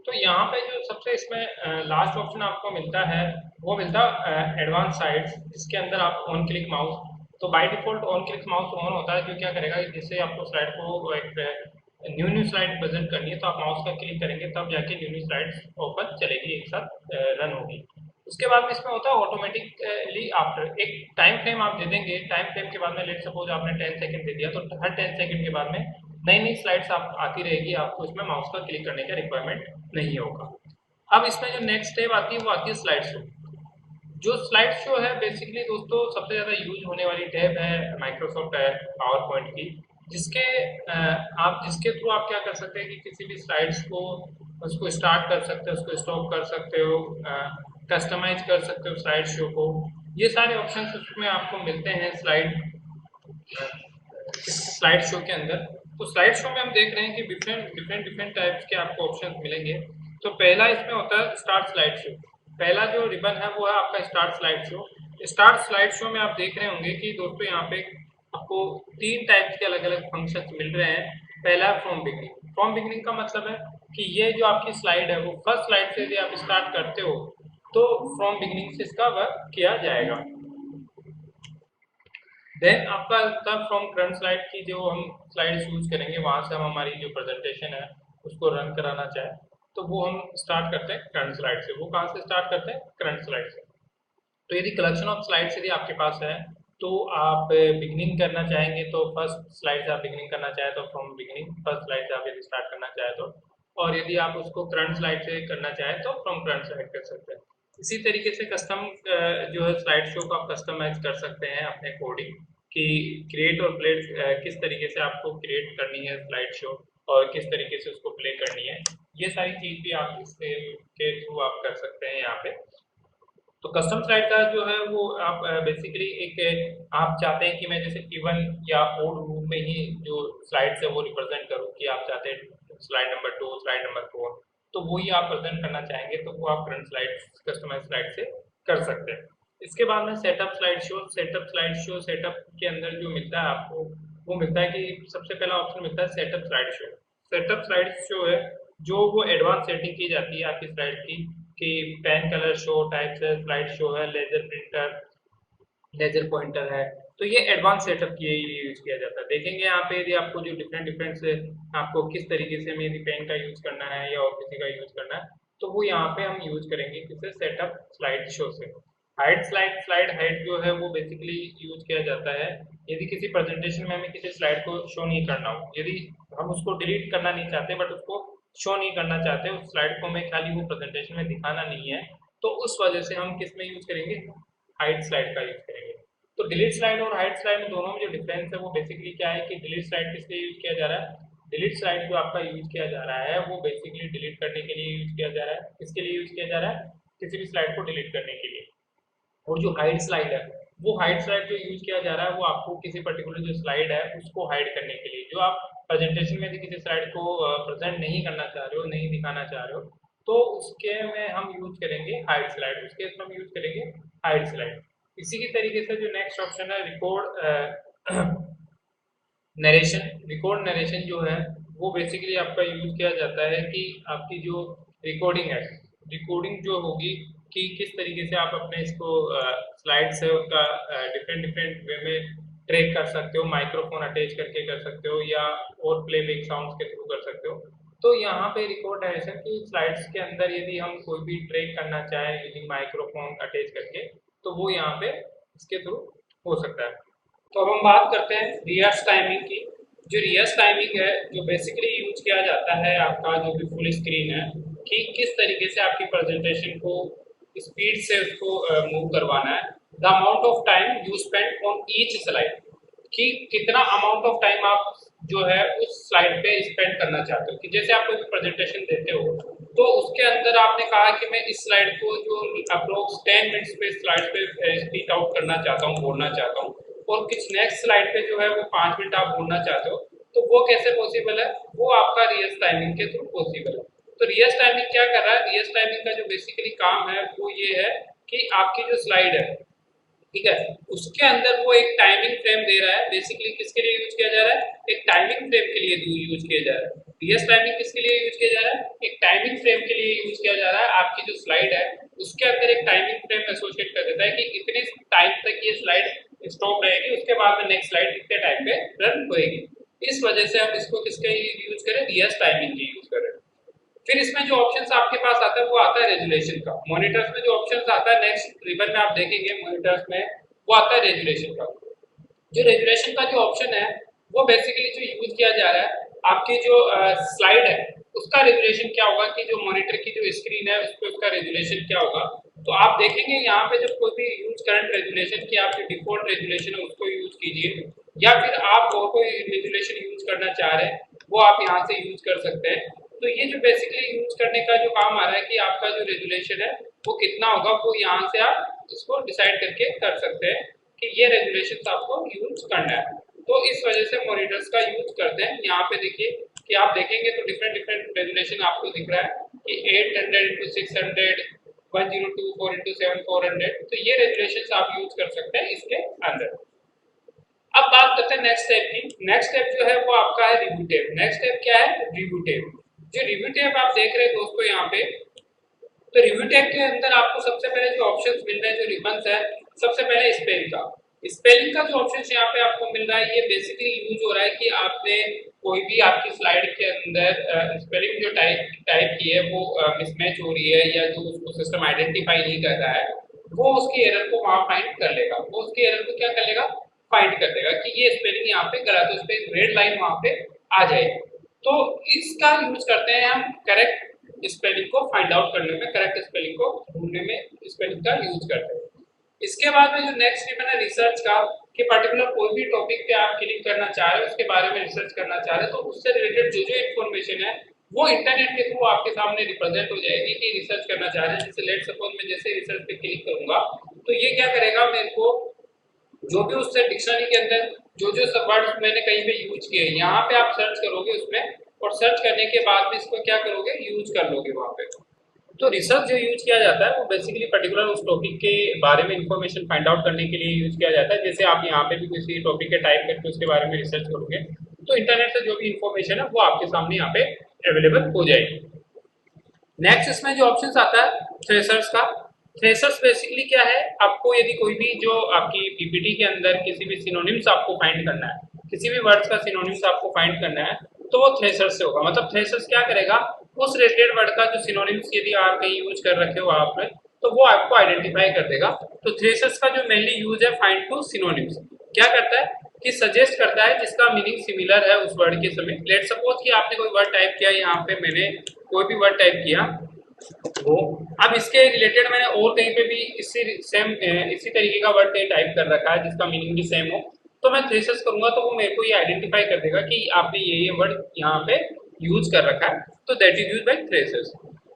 तो यहाँ पे जो सबसे इसमें लास्ट ऑप्शन आपको मिलता है वो मिलता है एडवांस साइड्स, जिसके अंदर आप ऑन क्लिक माउस, तो by default on click mouse on होता है, जो क्या करेगा कि जैसे आपको स्लाइड को एक न्यू न्यू स्लाइड प्रेजेंट करनी है तो आप माउस का क्लिक करेंगे तब जाके न्यू न्यू स्लाइड्स ओपन चलेगी, एक साथ रन होगी। उसके बाद में इसमें होता है ऑटोमेटिकली आफ्टर एक टाइम फ्रेम आप दे देंगे, टाइम फ्रेम के बाद में लेट सपोज आपने 10 सेकंड दे दिया तो हर 10 सेकंड के बाद में नई नई स्लाइड्स आप आती रहेगी, आपको इसमें माउस का क्लिक करने का रिक्वायरमेंट नहीं होगा। अब इसमें जो नेक्स्ट स्टेप आती है वो आती है स्लाइड शो। जो स्लाइड शो है बेसिकली दोस्तों सबसे ज़्यादा यूज होने वाली टैब है माइक्रोसॉफ्ट पावर पॉइंट की, जिसके आप जिसके थ्रू आप क्या कर सकते हैं कि किसी भी स्लाइड्स को उसको स्टार्ट कर सकते हो, उसको स्टॉप कर सकते हो, कस्टमाइज कर सकते हो स्लाइड शो को। ये सारे ऑप्शन उसमें आपको मिलते हैं स्लाइड शो के अंदर। तो स्लाइड शो में हम देख रहे हैं कि डिफरेंट डिफरेंट डिफरेंट टाइप्स के आपको ऑप्शन मिलेंगे। तो पहला इसमें होता है स्टार्ट स्लाइड शो। पहला जो रिबन है वो है आपका start slide show. Start slide show में आप देख रहे होंगे कि दोस्तों यहाँ पे आपको तीन टाइप्स के अलग अलग फंक्शन मिल रहे हैं। पहला फ्रॉम बिगनिंग। फ्रॉम बिगनिंग का मतलब है कि ये जो आपकी स्लाइड है वो फर्स्ट स्लाइड से यदि आप स्टार्ट करते हो तो फ्रॉम बिगनिंग से इसका वर्क किया जाएगा। देन आपका था फ्रॉम करंट स्लाइड की, जो हम स्लाइड्स यूज करेंगे वहां से हम हमारी जो प्रेजेंटेशन है उसको रन कराना चाहे तो वो हम स्टार्ट करते हैं करंट स्लाइड से। वो कहाँ से स्टार्ट करते हैं? करंट स्लाइड से। तो यदि कलेक्शन ऑफ स्लाइड्स यदि आपके पास है तो आप बिगिनिंग करना चाहेंगे तो फर्स्ट स्लाइड से आप बिगिनिंग करना चाहे तो फ्रॉम बिगिनिंग फर्स्ट स्लाइड से आप यदि स्टार्ट करना चाहे तो, और यदि आप उसको करंट स्लाइड से करना चाहे तो फ्रॉम करंट स्लाइड कर सकते हैं। इसी तरीके से कस्टम जो है स्लाइड शो को आप कस्टमाइज कर सकते हैं अपने अकॉर्डिंग कि क्रिएट और प्ले किस तरीके से आपको क्रिएट करनी है स्लाइड शो और किस तरीके से उसको प्ले करनी है। ये सारी चीज भी आप इसके के थ्रू आप कर सकते हैं यहाँ पे। तो कस्टम स्लाइड का जो है वो आप बेसिकली एक आप चाहते हैं कि मैं जैसे इवन या ओड रूम में ही जो स्लाइड्स है वो रिप्रेजेंट करूँ, कि आप चाहते हैं स्लाइड नंबर 2 स्लाइड नंबर 4 तो वो ही आप प्रेजेंट करना चाहेंगे तो वो आप करंट स्लाइड कस्टमाइज स्लाइड से कर सकते हैं। इसके बाद में setup slide show. Setup slide show setup के अंदर जो मिलता है आपको वो मिलता है कि सबसे पहला ऑप्शन मिलता है setup slide show. Setup slide show है जो वो एडवांस सेटिंग की जाती है आपकी स्लाइड की, कि पेन कलर शो टाइप से स्लाइड शो है, लेजर प्रिंटर, लेजर पॉइंटर है। तो ये एडवांस सेटअप के लिए यूज किया जाता है। देखेंगे यहाँ पे यदि आपको जो डिफरेंट डिफरेंट से आपको किस तरीके से यदि पेन का यूज करना है या और किसी का यूज करना है तो वो यहाँ पे हम यूज करेंगे किससे? सेटअप स्लाइड शो से। हाइड स्लाइड स्लाइड हाइड जो है वो बेसिकली यूज किया जाता है यदि किसी प्रेजेंटेशन में हमें किसी स्लाइड को शो नहीं करना हो, यदि हम उसको डिलीट करना नहीं चाहते बट उसको शो नहीं करना चाहते, उस स्लाइड को हमें खाली वो प्रेजेंटेशन में दिखाना नहीं है, तो उस वजह से हम किस में यूज करेंगे? हाइड स्लाइड का यूज करेंगे। तो डिलीट स्लाइड और हाइड स्लाइड में दोनों में जो डिफरेंस है वो बेसिकली क्या है कि डिलीट स्लाइड किस लिए यूज किया जा रहा है? डिलीट स्लाइड जो आपका यूज किया जा रहा है वो बेसिकली डिलीट करने के लिए यूज किया जा रहा है। किसके लिए यूज किया जा रहा है? किसी भी स्लाइड को डिलीट करने के लिए। और जो हाइड स्लाइड है वो हाइड स्लाइड जो यूज किया जा रहा है वो आपको किसी पर्टिकुलर जो स्लाइड है उसको हाइड करने के लिए, जो आप प्रेजेंटेशन में भी किसी स्लाइड को प्रेजेंट नहीं करना चाह रहे हो, नहीं दिखाना चाह रहे हो, तो उसके में हम यूज करेंगे हाइड स्लाइड, उसके में हम यूज करेंगे हाइड स्लाइड। इसी की तरीके से जो नेक्स्ट ऑप्शन है रिकॉर्ड नरेशन। रिकॉर्ड नरेशन जो है वो बेसिकली आपका यूज किया जाता है कि आपकी जो रिकॉर्डिंग है, रिकॉर्डिंग जो होगी कि किस तरीके से आप अपने इसको स्लाइड्स है उसका डिफरेंट डिफरेंट वे में ट्रैक कर सकते हो, माइक्रोफोन अटैच करके कर सकते हो या और प्लेबैक साउंड्स के थ्रू कर सकते हो। तो यहाँ पे रिकॉर्ड नरेशन की स्लाइड्स के अंदर यदि हम कोई भी ट्रैक करना चाहें यूजिंग माइक्रोफोन अटैच करके, तो वो यहाँ पे इसके थ्रू हो सकता है। तो अब हम बात करते हैं रियर्स टाइमिंग की। जो रियर्स टाइमिंग है जो बेसिकली यूज किया जाता है आपका जो भी फुल स्क्रीन है कि किस तरीके से आपकी प्रेजेंटेशन को स्पीड से उसको मूव करवाना है। The amount of time you spend on each slide, कि कितना अमाउंट ऑफ टाइम आप जो है उस स्लाइड पे स्पेंड करना चाहते हो। कि जैसे आप कोई प्रेजेंटेशन देते हो तो उसके अंदर आपने कहा कि मैं इस स्लाइड को जो अप्रोक्स 10 मिनट्स पे स्लाइड पे स्पीक आउट करना चाहता हूँ, बोलना चाहता हूँ, और कुछ नेक्स्ट स्लाइड पे जो है वो 5 मिनट आप बोलना चाहते हो, तो वो कैसे पॉसिबल है? वो आपका रियल टाइमिंग के थ्रू पॉसिबल है। तो रियल टाइमिंग क्या कर रहा है? रियल टाइमिंग का जो बेसिकली काम है वो ये है कि आपकी जो स्लाइड है, ठीक है, उसके अंदर वो एक टाइमिंग फ्रेम दे रहा है। बेसिकली किसके लिए यूज किया जा रहा है? एक टाइमिंग फ्रेम के लिए यूज किया जा रहा है। रियल टाइमिंग किसके लिए यूज किया जा रहा है? एक टाइमिंग फ्रेम के लिए यूज किया जा रहा है। आपकी जो स्लाइड है उसके अंदर एक टाइमिंग फ्रेम एसोसिएट कर देता है कि इतने टाइम तक ये स्लाइड स्टॉप रहेगी, उसके बाद में नेक्स्ट स्लाइड इतने टाइम पे रन होएगी। इस वजह से हम इसको किसके यूज करें? रियल टाइमिंग की यूज करें। फिर इसमें जो ऑप्शंस आपके पास आता है वो आता है रेजुलेशन का। मॉनिटर्स में जो ऑप्शंस आता है नेक्स्ट रिबन में आप देखेंगे मॉनिटर्स में वो आता है रेजुलेशन का। जो रेजुलेशन का जो ऑप्शन है वो बेसिकली जो यूज किया जा रहा है आपकी जो स्लाइड है उसका रेजुलेशन क्या होगा, कि जो मॉनिटर की जो स्क्रीन है उस पर उसका रेजुलेशन क्या होगा। तो आप देखेंगे यहाँ पे जब कोई भी यूज करंट रेजुलेशन की आप जो डिफॉल्ट रेजुलेशन है उसको यूज कीजिए, या फिर आप वो कोई रेजुलेशन यूज करना चाह रहे हैं वो आप यहाँ से यूज कर सकते हैं। तो ये जो बेसिकली यूज करने का जो काम आ रहा है कि आपका जो रेजुलेशन है वो कितना होगा, वो यहाँ से आप इसको डिसाइड करके कर सकते हैं कि ये रेजुलेशन आपको यूज करना है। तो इस वजह से मॉनिटर्स का यूज करते हैं। यहाँ पे देखिए कि आप देखेंगे तो डिफरेंट डिफरेंट रेजुलेशन आपको दिख रहा है कि 800x600, 1024x7 400। तो ये रेजुलेशन आप यूज कर सकते हैं इसके अंदर। अब बात करते हैं नेक्स्ट स्टेप की। नेक्स्ट स्टेप जो है वो आपका है रिव्यू टेप। नेक्स्ट स्टेप क्या है? Review tape. जो रिव्यू टेप आप देख रहे हैं दोस्तों यहाँ पे, तो रिव्यू टेप के अंदर आपको सबसे पहले जो ऑप्शंस मिल रहे हैं, जो रिबन्स है, सबसे पहले स्पेलिंग का। स्पेलिंग का जो ऑप्शन यहाँ पे आपको मिल रहा है ये बेसिकली यूज हो रहा है कि आपने कोई भी आपकी स्लाइड के अंदर स्पेलिंग जो टाइप की है वो मिसमैच हो रही है या जो उसको सिस्टम आइडेंटिफाई नहीं कर रहा है, वो उसकी एरर को वहां फाइंड कर लेगा। वो उसकी एरर को क्या कर लेगा? फाइंड कर देगा कि ये स्पेलिंग यहाँ पे गलत है, उस पर रेड लाइन वहां पे आ जाएगी। तो इसका यूज करते हैं हम करेक्ट स्पेलिंग को फाइंड आउट करने में, करेक्ट स्पेलिंग को ढूंढने में स्पेलिंग का यूज करते हैं। इसके बाद में जो नेक्स्ट स्टेप है रिसर्च का, कि पर्टिकुलर कोई भी टॉपिक पे आप क्लिक करना चाह रहे हो, उसके बारे में रिसर्च करना चाह रहे हो, तो उससे रिलेटेड जो जो इन्फॉर्मेशन है वो इंटरनेट के थ्रू आपके सामने रिप्रेजेंट हो जाएगी कि रिसर्च करना चाह रहे हैं। जैसे लेट सपोज मैं जैसे रिसर्च पे क्लिक करूंगा तो ये क्या करेगा, मेरे को जो भी उससे डिक्शनरी के अंदर जो जो सब वर्ड्स मैंने कहीं पे यूज किए यहाँ पे आप सर्च करोगे उसमें, और सर्च करने के बाद में इसको क्या करोगे? यूज कर लोगे वहां पे। तो रिसर्च जो यूज किया जाता है वो बेसिकली पर्टिकुलर उस टॉपिक के बारे में इंफॉर्मेशन फाइंड आउट करने के लिए यूज किया जाता है। जैसे आप यहाँ पे भी किसी टॉपिक के टाइप करके उसके बारे में रिसर्च करोगे तो इंटरनेट से जो भी इंफॉर्मेशन है वो आपके सामने यहाँ पे अवेलेबल हो जाएगी। नेक्स्ट इसमें जो ऑप्शन आता है थ्रेशर्स का। थ्रेशर्स बेसिकली क्या है? आपको यदि कोई भी जो आपकी पीपीटी के अंदर किसी भी सिनोनिम्स आपको फाइंड करना है, किसी भी वर्ड्स का सिनोनिम्स आपको फाइंड करना है, तो वो थ्रेशर्स से होगा। मतलब थ्रेशर्स क्या करेगा? उस रिलेटेड वर्ड का जो सिनोनिम्स यदि आप कहीं यूज कर रखे हो आपने, तो वो आपको आइडेंटिफाई कर देगा। तो थ्रेशर्स का जो मेनली यूज है फाइंड टू सिनोनिम्स। क्या करता है कि सजेस्ट करता है जिसका मीनिंग सिमिलर है उस वर्ड के समेत। लेट सपोज कि आपने कोई वर्ड टाइप किया, यहाँ पे मैंने कोई भी वर्ड टाइप किया वो, अब इसके रिलेटेड मैंने और कहीं पे भी इसी तरीके का वर्ड टाइप कर रखा है जिसका मीनिंग भी सेम हो, तो मैं थ्रेशर्स करूंगा तो वो मेरे को ये आइडेंटिफाई कर देगा कि आपने ये वर्ड यहाँ पे यूज कर रखा है, तो that is use by threshers.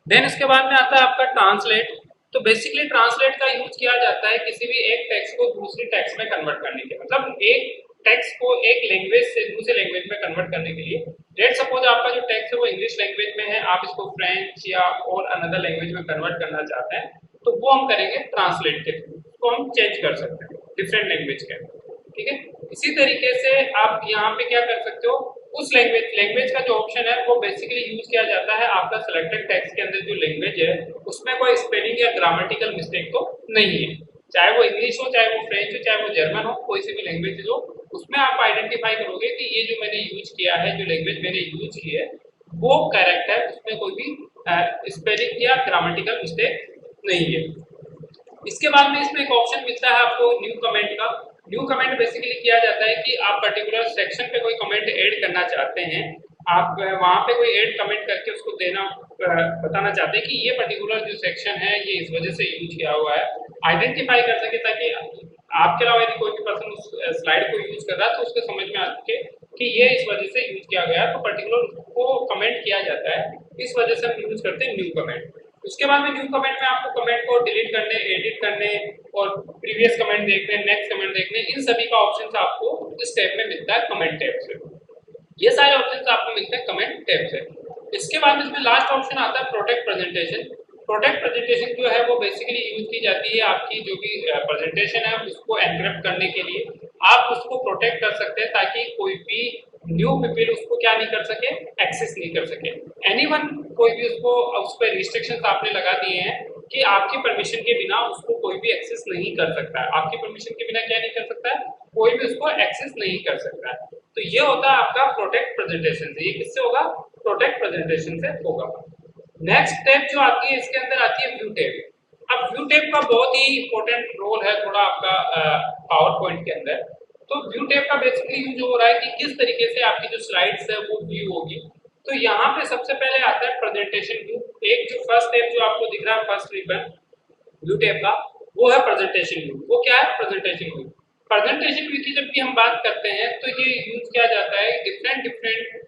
Then इसके बाद में आता है आपका ट्रांसलेट। तो बेसिकली ट्रांसलेट का यूज किया जाता है किसी भी एक टेक्स्ट को दूसरी टेक्स्ट में कन्वर्ट करने के, मतलब एक टेक्स्ट को एक लैंग्वेज से दूसरे लैंग्वेज में कन्वर्ट करने के लिए। लेट सपोज आपका जो टेक्स्ट है वो इंग्लिश लैंग्वेज में है, आप इसको फ्रेंच या और अनदर लैंग्वेज में कन्वर्ट करना चाहते हैं, तो वो हम करेंगे ट्रांसलेट के थ्रू। को हम चेंज कर सकते हैं डिफरेंट लैंग्वेज के अंदर, ठीक है। इसी तरीके से आप यहाँ पे क्या कर सकते हो, उस लैंग्वेज का जो ऑप्शन है वो बेसिकली यूज किया जाता है आपका सिलेक्टेड टेक्स्ट के अंदर जो लैंग्वेज है उसमें कोई स्पेलिंग या ग्रामेटिकल मिस्टेक तो नहीं है, चाहे वो इंग्लिश हो, चाहे वो फ्रेंच हो, चाहे वो जर्मन हो, कोई सी भी लैंग्वेज हो, उसमें आप आइडेंटिफाई करोगे कि ये जो मैंने यूज किया है, जो लैंग्वेज मैंने यूज की है वो करेक्ट है, उसमें कोई भी स्पेलिंग या ग्रामेटिकल मिस्टेक नहीं है। इसके बाद में इसमें एक ऑप्शन मिलता है आपको न्यू कमेंट का। न्यू कमेंट बेसिकली किया जाता है कि आप पर्टिकुलर सेक्शन पे कोई कमेंट ऐड करना चाहते हैं, आप वहां पे कोई ऐड कमेंट करके उसको देना बताना चाहते हैं कि ये पर्टिकुलर जो सेक्शन है ये इस वजह से यूज किया हुआ है, आइडेंटिफाई कर सके ताकि आपके अलावा यदि कोई भी पर्सन उस स्लाइड को यूज कर रहा है तो उसके समझ में आ सके कि ये इस वजह से यूज किया गया है, तो पर्टिकुलर को कमेंट किया जाता है, इस वजह से हम यूज करते हैं न्यू कमेंट। उसके बाद में न्यू कमेंट में आपको कमेंट को डिलीट करने, एडिट करने और प्रीवियस कमेंट देखने, नेक्स्ट कमेंट देखने, इन सभी का ऑप्शन आपको इस टैब में मिलता है कमेंट टैब से। ये सारे ऑप्शंस आपको मिलते हैं कमेंट टैब से। इसके बाद इसमें लास्ट ऑप्शन आता है प्रोटेक्ट प्रेजेंटेशन। प्रोटेक्ट प्रेजेंटेशन जो है वो बेसिकली यूज की जाती है आपकी जो भी प्रेजेंटेशन है उसको एनक्रिप्ट करने के लिए, आप उसको प्रोटेक्ट कर सकते हैं ताकि कोई भी न्यू पीपल उसको क्या नहीं कर सके, एक्सेस नहीं कर सके। एनीवन कोई भी उसको उस पर रिस्ट्रिक्शंस आपने लगा दिए हैं कि आपकी परमिशन के बिना उसको कोई भी एक्सेस नहीं कर सकता है, आपकी परमिशन के बिना क्या नहीं कर सकता है, कोई भी उसको एक्सेस नहीं कर सकता है। तो ये होता है आपका प्रोटेक्ट प्रेजेंटेशन से। ये किससे होगा, प्रोटेक्ट प्रेजेंटेशन से होगा। नेक्स्ट स्टेप जो आती है इसके अंदर आती है व्यू टैब। अब व्यू टैब का बहुत ही इंपॉर्टेंट रोल है थोड़ा आपका पावर पॉइंट के अंदर। तो व्यू टैब का बेसिकली यूज हो रहा है कि किस तरीके से आपकी जो स्लाइड्स है वो व्यू होगी। तो यहाँ पे सबसे पहले आता है प्रेजेंटेशन व्यू। एक जो फर्स्ट टैब जो आपको दिख रहा है फर्स्ट रिबन व्यू टैब का, वो है प्रेजेंटेशन व्यू। वो क्या है, प्रेजेंटेशन व्यू। प्रेजेंटेशन व्यू की जब भी हम बात करते हैं तो ये यूज किया जाता है डिफरेंट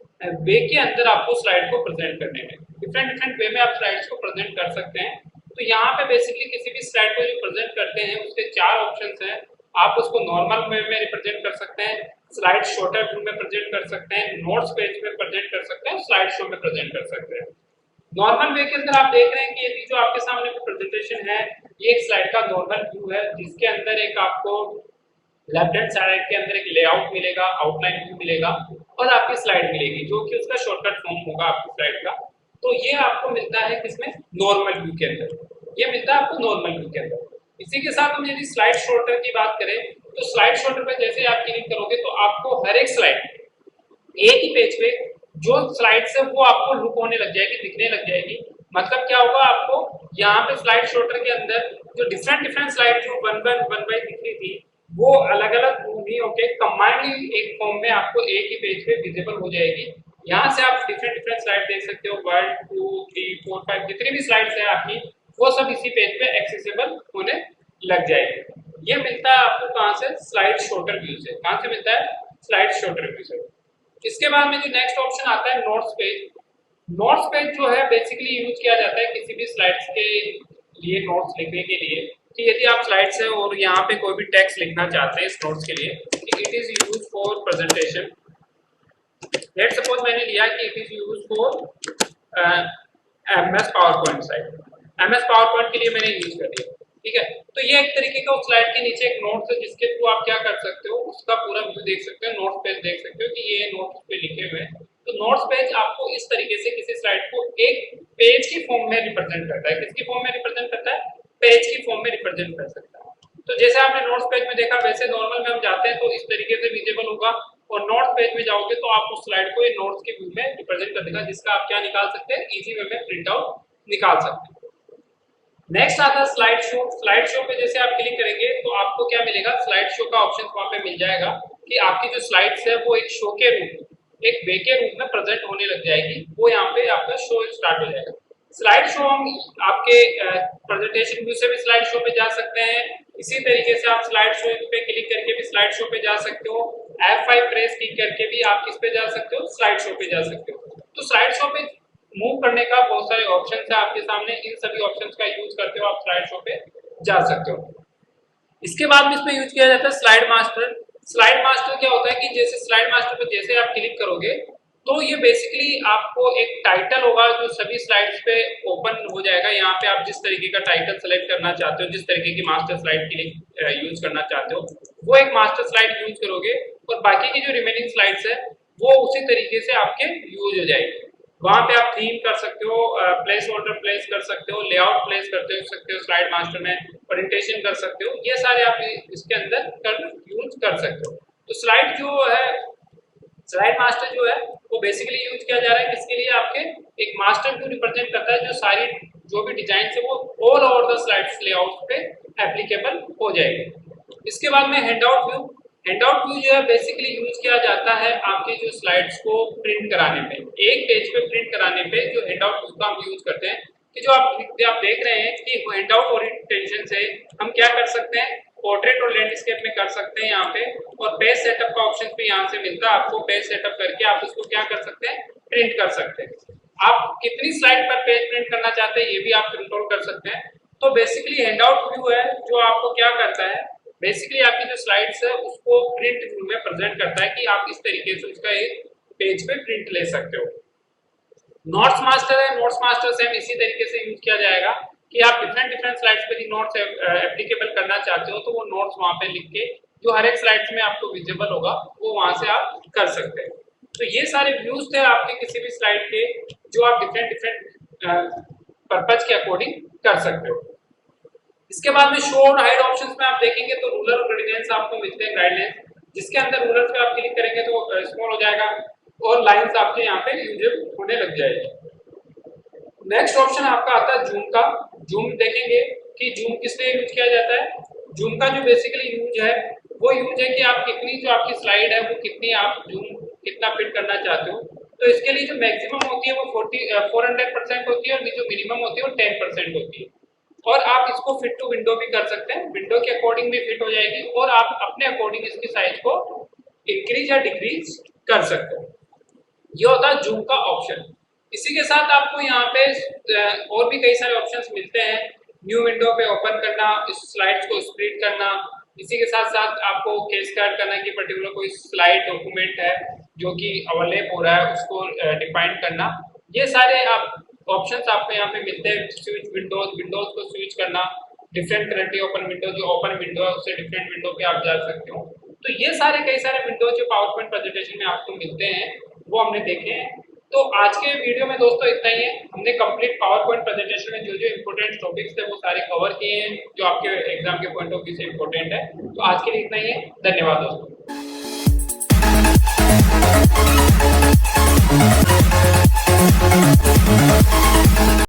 वे के अंदर आपको स्लाइड को प्रेजेंट करने में। डिफरेंट वे में आप स्लाइड्स को प्रेजेंट कर सकते हैं। तो यहाँ पे बेसिकली किसी भी स्लाइड को जो प्रेजेंट करते हैं उसके चार ऑप्शंस हैं। आप उसको नॉर्मल वे में रिप्रेजेंट कर सकते हैं, स्लाइड शॉर्टर व्यू में प्रेजेंट कर सकते हैं, नोट्स पेज में प्रेजेंट कर सकते हैं, स्लाइड शो में प्रेजेंट कर सकते हैं। नॉर्मल वे के अंदर आप देख रहे हैं कि ये जो आपके सामने प्रेजेंटेशन है ये एक स्लाइड का नॉर्मल व्यू है, जिसके अंदर एक आपको लेफ्ट हैंड साइड के अंदर एक लेआउट मिलेगा, आउटलाइन व्यू मिलेगा और आपकी स्लाइड मिलेगी जो कि उसका शॉर्टकट फॉर्म होगा आपकी स्लाइड का। तो ये आपको मिलता है किसमें, नॉर्मल व्यू के अंदर। ये मिलता है आपको नॉर्मल व्यू के अंदर। इसी के साथ हम यदि स्लाइड शॉर्टर की बात करें तो स्लाइड शॉर्टर पे जैसे आप क्लिक करोगे तो आपको हर एक स्लाइड एक ही पेज पे जो स्लाइड्स है वो आपको लुक होने लग जाएगी, दिखने लग जाएगी। मतलब क्या होगा, आपको यहाँ पे स्लाइड शॉर्टर के अंदर जो डिफरेंट स्लाइड जो वन बाय दिख रही थी वो अलग अलग नहीं होके कंबाइंडली एक फॉर्म में आपको एक ही पेज पे विजिबल हो जाएगी। यहाँ से आप डिफरेंट स्लाइड देख सकते हो, 1 2 3 4 5 जितनी भी स्लाइड्स है आपकी वो सब इसी पेज पे एक्सेसिबल होने लग जाएगी। ये मिलता है आपको कहाँ से, स्लाइड शॉर्टर व्यू से। कहाँ से मिलता है, स्लाइड शॉर्टर व्यू से। इसके बाद में जो नेक्स्ट ऑप्शन आता है नोट्स पेज। नोट्स पेज जो है बेसिकली यूज किया जाता है किसी भी स्लाइड्स के लिए, नोट्स लिखने के लिए कि यदि आप स्लाइड्स है और यहाँ पे कोई भी टेक्स्ट लिखना चाहते हैं इस नोट्स के लिए कि it is use for presentation. Let's suppose मैंने लिया कि it is use for MS power point site, MS power point के लिए मैंने यूज कर दिया, ठीक है। तो ये एक तरीके का उस स्लाइड के नीचे एक नोट्स है जिसके थ्रू आप क्या कर सकते हो, उसका पूरा व्यू देख सकते हो, नोट्स पेज देख सकते हो कि ये नोट्स पे लिखे हुए हैं। तो नोट्स पेज आपको इस तरीके से किसी स्लाइड को एक पेज की फॉर्म में रिप्रेजेंट करता है। किसकी फॉर्म में रिप्रेजेंट करता है, पेज की फॉर्म में रिप्रेजेंट कर सकता है। तो जैसे आपने नोट्स पेज में देखा वैसे नॉर्मल में हम जाते हैं तो इस तरीके से विजिबल होगा, और नोट्स पेज में जाओगे तो आप उस स्लाइड को ये नोट्स के व्यू में रिप्रेजेंट कर देगा, जिसका आप क्या निकाल सकते हैं, इजी वे में प्रिंट आउट निकाल सकते हैं। नेक्स्ट आता है स्लाइड शो। स्लाइड शो पे जैसे आप क्लिक करेंगे तो आपको क्या मिलेगा, स्लाइड शो का ऑप्शन वहां पे मिल जाएगा कि आपकी जो स्लाइड्स है वो एक शो के रूप में, एक वे के रूप में प्रेजेंट होने लग जाएगी। वो यहाँ पे आपका शो स्टार्ट हो जाएगा। स्लाइड शो हम आपके प्रेजेंटेशन व्यू से भी स्लाइड शो पे जा सकते हैं। इसी तरीके से आप स्लाइड शो पे क्लिक करके भी स्लाइड शो पे जा सकते हो। F5 प्रेस की करके भी आप किस पे जा सकते हो, स्लाइड शो पे जा सकते हो। तो स्लाइड शो पे मूव करने का बहुत सारे ऑप्शंस है आपके सामने, इन सभी ऑप्शंस का यूज करते हो आप स्लाइड शो पे जा सकते हो। इसके बाद में इसमें यूज किया जाता है स्लाइड मास्टर। स्लाइड मास्टर क्या होता है कि जैसे स्लाइड मास्टर पे जैसे आप क्लिक करोगे तो ये बेसिकली आपको एक टाइटल होगा जो सभी स्लाइड्स पे ओपन हो जाएगा। यहाँ पे आप जिस तरीके का टाइटल सेलेक्ट करना चाहते हो, जिस तरीके की मास्टर स्लाइड के लिए यूज करना चाहते हो, वो एक मास्टर स्लाइड यूज करोगे और बाकी की जो रिमेनिंग स्लाइड्स है वो उसी तरीके से आपके यूज हो जाएगी। वहां पे आप थीम कर सकते हो, प्लेस होल्डर प्लेस कर सकते हो, लेआउट प्लेस करते हो सकते हो स्लाइड मास्टर में, ओरिएंटेशन कर सकते हो, ये सारे आप इसके अंदर यूज कर सकते हो। तो स्लाइड जो है, स्लाइड मास्टर जो है वो बेसिकली यूज किया जा रहा है किसके लिए, आपके एक मास्टर व्यू रिप्रेजेंट करता है जो सारी जो भी डिजाइन है वो all over the slides layout पे एप्लीकेबल हो जाएगी। इसके बाद में हैंडआउट व्यू। हैंडआउट व्यू जो है बेसिकली यूज किया जाता है आपके जो स्लाइड्स को प्रिंट कराने पे, एक पेज पे प्रिंट कराने पे जो हैंडआउट व्यू का हम यूज करते हैं कि जो आप देख रहे हैं कि हैंडआउट ओरिएंटेशन से हम क्या कर सकते हैं, पोर्ट्रेट और लैंडस्केप में कर सकते हैं यहाँ पे, और पेज सेटअप का ऑप्शन भी यहाँ से मिलता है आपको। पेज सेटअप करके आप उसको क्या कर सकते हैं, प्रिंट कर सकते हैं। आप कितनी स्लाइड पर पेज प्रिंट करना चाहते हैं ये भी आप कंट्रोल कर सकते हैं। तो बेसिकली हैंडआउट व्यू है जो आपको क्या करता है, बेसिकली आपकी जो स्लाइड्स है उसको प्रिंट व्यू में प्रेजेंट करता है कि आप इस तरीके से उसका एक पेज पे प्रिंट ले सकते हो। नोट्स मास्टर है, नोट्स मास्टर सेम इसी तरीके से यूज किया जाएगा कि आप डिफरेंट स्लाइड्स पे नोट्स एप्लीकेबल करना चाहते हो तो वो नोट्स वहां पे लिख के जो हर एक स्लाइड्स में आपको विजिबल होगा वो वहां से आप कर सकते हैं। तो ये सारे व्यूज थे आपके किसी भी स्लाइड के जो आप डिफरेंट पर्पज के अकॉर्डिंग कर सकते हो। इसके बाद में शो और हाइड ऑप्शंस में आप देखेंगे तो रूलर और गाइडलाइंस आपको मिलते हैं, गाइडलाइंस जिसके अंदर रूलर्स पे आप क्लिक करेंगे तो स्मॉल हो जाएगा और लाइंस आपके यहाँ पे यूजेबल होने लग जाएगी। नेक्स्ट ऑप्शन आपका आता है जूम का। जूम देखेंगे कि जूम किस लिए यूज किया जाता है। जूम का जो बेसिकली यूज है वो यूज है कि आप कितनी जो आपकी स्लाइड है वो कितनी आप जूम कितना फिट करना चाहते हो। तो इसके लिए जो मैक्सिमम होती है वो 400% होती है और जो मिनिमम होती है वो 10% होती है। और आप इसको फिट टू विंडो भी कर सकते हैं, विंडो के अकॉर्डिंग भी फिट हो जाएगी और आप अपने अकॉर्डिंग इसकी साइज को इंक्रीज या डिक्रीज कर सकते हो। ये होता है जूम का ऑप्शन। इसी के साथ आपको यहाँ पे और भी कई सारे ऑप्शंस मिलते हैं। न्यू विंडो पे ओपन करना, इस स्लाइड्स को स्प्लिट करना, इसी के साथ साथ आपको कैस्केड करना कि पर्टिकुलर कोई स्लाइड डॉक्यूमेंट है जो कि अवेलेबल हो रहा है उसको डिफाइन करना। ये सारे आप ऑप्शंस आपको यहाँ पे मिलते हैं। स्विच विंडोज को स्विच करना, डिफरेंट करंटली ओपन विंडो जो ओपन विंडो है उससे डिफरेंट विंडो पे आप जा सकते हो। तो ये सारे कई सारे विंडोज जो पावर पॉइंट प्रेजेंटेशन में आपको मिलते हैं वो हमने देखे हैं। तो आज के वीडियो में दोस्तों इतना ही है। हमने कंप्लीट पावर पॉइंट प्रेजेंटेशन में जो जो इंपॉर्टेंट टॉपिक्स थे वो सारे कवर किए हैं जो आपके एग्जाम के पॉइंट ऑफ व्यू से इंपॉर्टेंट है। तो आज के लिए इतना ही है। धन्यवाद दोस्तों।